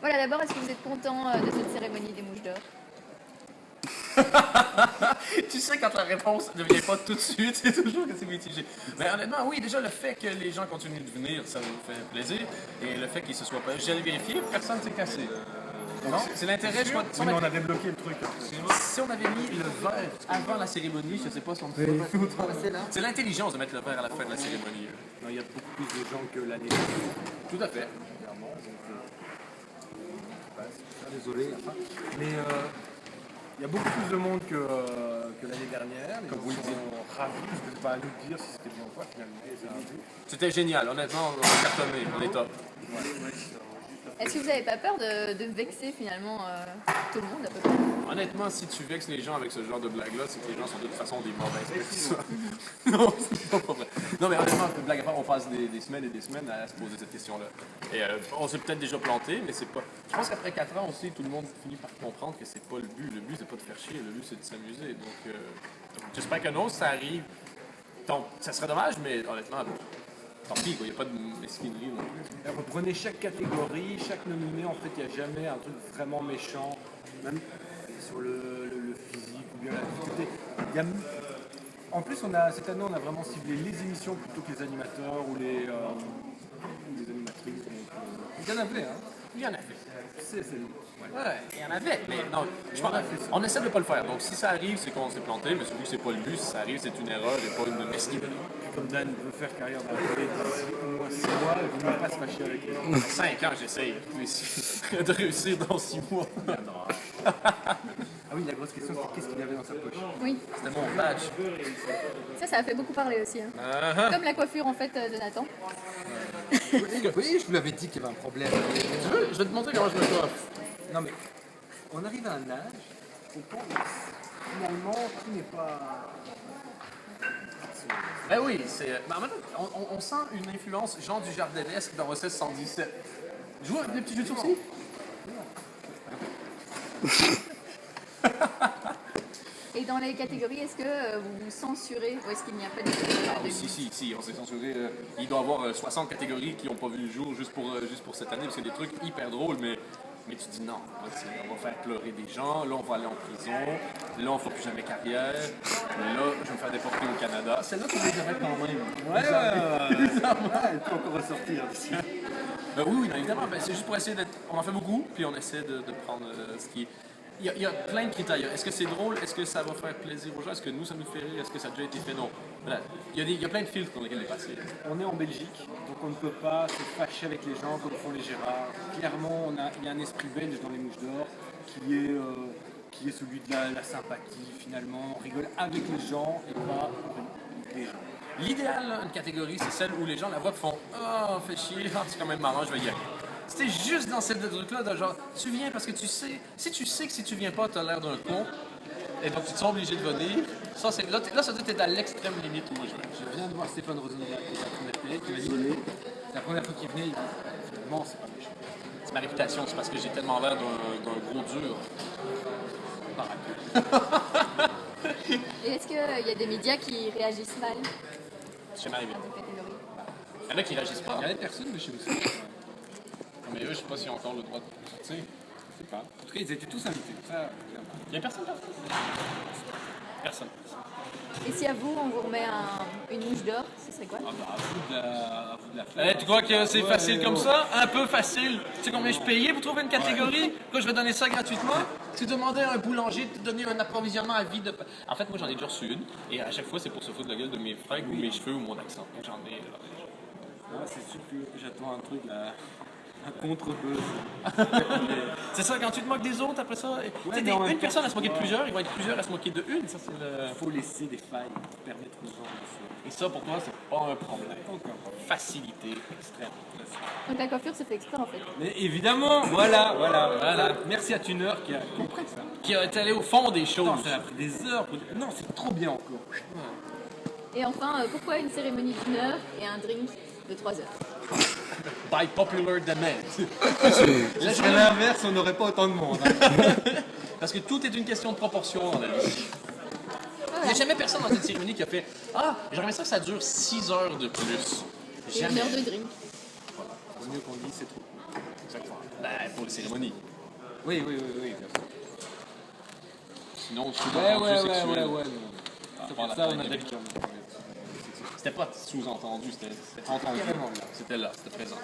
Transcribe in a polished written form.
Voilà, d'abord, est-ce que vous êtes content de cette cérémonie des mouches d'or? Tu sais, quand la réponse ne vient pas tout de suite, c'est toujours que c'est mitigé. Mais honnêtement, oui, déjà, le fait que les gens continuent de venir, ça nous fait plaisir. Et le fait qu'ils se soient pas. J'allais vérifier, personne ne s'est cassé. Non? C'est l'intérêt, je crois. Oui, mais on a débloqué le truc. Si on avait mis le verre avant la cérémonie, je sais pas si on serait pas autant. C'est l'intelligence de mettre le verre à la fin de la cérémonie. Non, il y a beaucoup plus de gens que l'année dernière. Tout à fait. Clairement, donc, désolé. Mais il y a beaucoup plus de monde que l'année dernière. Comme vous le dites, ravis, parce que c'est pas à nous de dire si c'était bien ou pas finalement. C'était génial, honnêtement, on a cartonné, on est top. Est-ce que vous n'avez pas peur de vexer finalement tout le monde à peu près? Honnêtement, si tu vexes les gens avec ce genre de blague-là, c'est que les gens sont de toute façon des mauvaises personnes. Non, c'est pas vrai. Non, mais honnêtement, blague à part, on passe des semaines et des semaines à se poser cette question-là. Et on s'est peut-être déjà planté, mais c'est pas. Je pense qu'après 4 ans aussi, tout le monde finit par comprendre que c'est pas le but. Le but, c'est pas de faire chier, le but, c'est de s'amuser. Donc, j'espère que non, si ça arrive. Donc, ça serait dommage, mais honnêtement, tant pis, il n'y a pas de mesquinerie non plus. Reprenez chaque catégorie, chaque nominé, en fait, il n'y a jamais un truc vraiment méchant, même sur le physique ou bien la difficulté. En plus, cette année, on a vraiment ciblé les émissions plutôt que les animateurs ou les animatrices. Il y en avait, hein? Il y en a fait. Ouais, Il y en avait, mais non, on essaie de ne pas le faire. Donc, si ça arrive, c'est qu'on s'est planté, mais celui que c'est pas le but, si ça arrive, c'est une erreur et pas une mesquinerie. comme Dan veut faire carrière dans la télé d'ici au moins 6 mois, il ne veut même pas se fâcher avec lui. 5 ans, j'essaye de réussir dans 6 mois. Ah oui, la grosse question, c'est qu'est-ce qu'il avait dans sa poche? Oui, C'était mon badge. ça a fait beaucoup parler aussi. Hein. Comme la coiffure en fait de Nathan. Oui, je vous l'avais dit qu'il y avait un problème. Tu veux, je vais te montrer comment je me coiffe. Non mais, on arrive à un âge où finalement, tout n'est pas... Ben oui, c'est. Ben en même temps, on sent une influence Jean du Jardinesque dans Recette 117. Joue avec des petits jeux de sourcils? Et dans les catégories, est-ce que vous vous censurez ou est-ce qu'il n'y a pas de catégories? Si, on s'est censuré. Il doit y avoir 60 catégories qui n'ont pas vu le jour juste pour cette année, parce qu'il y a des trucs hyper drôles, mais tu dis non, on va faire pleurer des gens, là on va aller en prison, là on fera plus jamais carrière, là je vais me faire déporter au Canada. Celle-là tu les avais quand même. Elle peut encore ressortir d'ici. Oui, non, évidemment, c'est juste pour essayer d'être. On en fait beaucoup, puis on essaie de prendre ce qui est. Il y a plein de critères. Est-ce que c'est drôle? Est-ce que ça va faire plaisir aux gens? Est-ce que nous, ça nous fait rire? Est-ce que ça a déjà été fait? Non. Voilà. Il y a plein de filtres dans lesquels on est passé. On est en Belgique, donc on ne peut pas se fâcher avec les gens comme font les Gérards. Clairement, il y a un esprit belge dans les Mouches d'Or qui est celui de la sympathie finalement. On rigole avec les gens et pas avec les gens. L'idéal, une catégorie, c'est celle où les gens la voient et font « Oh, fait chier, c'est quand même marrant, je vais y aller. » C'était juste dans cette truc-là de genre, tu viens parce que tu sais, si tu sais que si tu viens pas, t'as l'air d'un con, et donc tu te sens obligé de venir, ça c'est là, ça t'es à l'extrême limite où Je viens de voir Stéphane Rosenberg qui est la première télé, qui m'a dit la première fois qu'il venait, il dit finalement c'est pas méchant. c'est ma réputation, c'est parce que j'ai tellement l'air d'un gros dur. Et est-ce qu'il y a des médias qui réagissent mal C'est mal arrivé. à cette catégorie? Il y en a qui réagissent pas. Il y a des personnes de chez vous. Mais eux, je sais pas s'ils ont encore le droit de. Tu sais, Je sais pas. En tout cas, ils étaient tous invités. Ça, clairement. il y a personne. Personne. Et si à vous, on vous remet une mouche d'or, ce serait quoi? À vous de la faire. Tu crois que c'est facile comme ça? Un peu facile. Tu sais combien je payais pour trouver une catégorie? Pourquoi je vais donner ça gratuitement? Tu demandais à un boulanger de te donner un approvisionnement à vie de. En fait, moi j'en ai déjà reçu une. Et à chaque fois, c'est pour se foutre de la gueule de mes fringues ou mes cheveux ou mon accent. Donc j'en ai. Moi, c'est sûr que j'attends un truc là. Un contre-buzz. C'est ça, quand tu te moques des autres, après ça. Ouais, une mais en même personne temps, à se moquer de plusieurs, il va être plusieurs à se moquer de une. Ça, c'est le. Il faut laisser des failles pour permettre aux gens de Et ça, pour toi, c'est pas un problème. se... Facilité extrême. Donc la coiffure, c'est fait exprès en fait. Mais évidemment, voilà. Merci à Tuner qui a compris ça. Qui est allé au fond des choses. Non, ça a pris des heures. Non, c'est trop bien encore. Et enfin, pourquoi une cérémonie d'1 heure et un drink de 3 heures? By popular demand. Si c'était l'inverse, on n'aurait pas autant de monde. Parce que tout est une question de proportion dans la vie. Il n'y a jamais personne dans cette cérémonie qui a fait Ah, j'aimerais ça que ça dure 6 heures de plus. Et 1 heure de drink. C'est mieux qu'on dise, c'est trop. Exactement. Ben, pour les cérémonies. Oui, bien sûr. Sinon, Ouais, sous-entendu sexuel. ouais. Ah, Ça, par la ça, on fin, a il y avait- déjà. C'était pas sous-entendu, c'était entendu. Carrément, là. C'était là, c'était présent.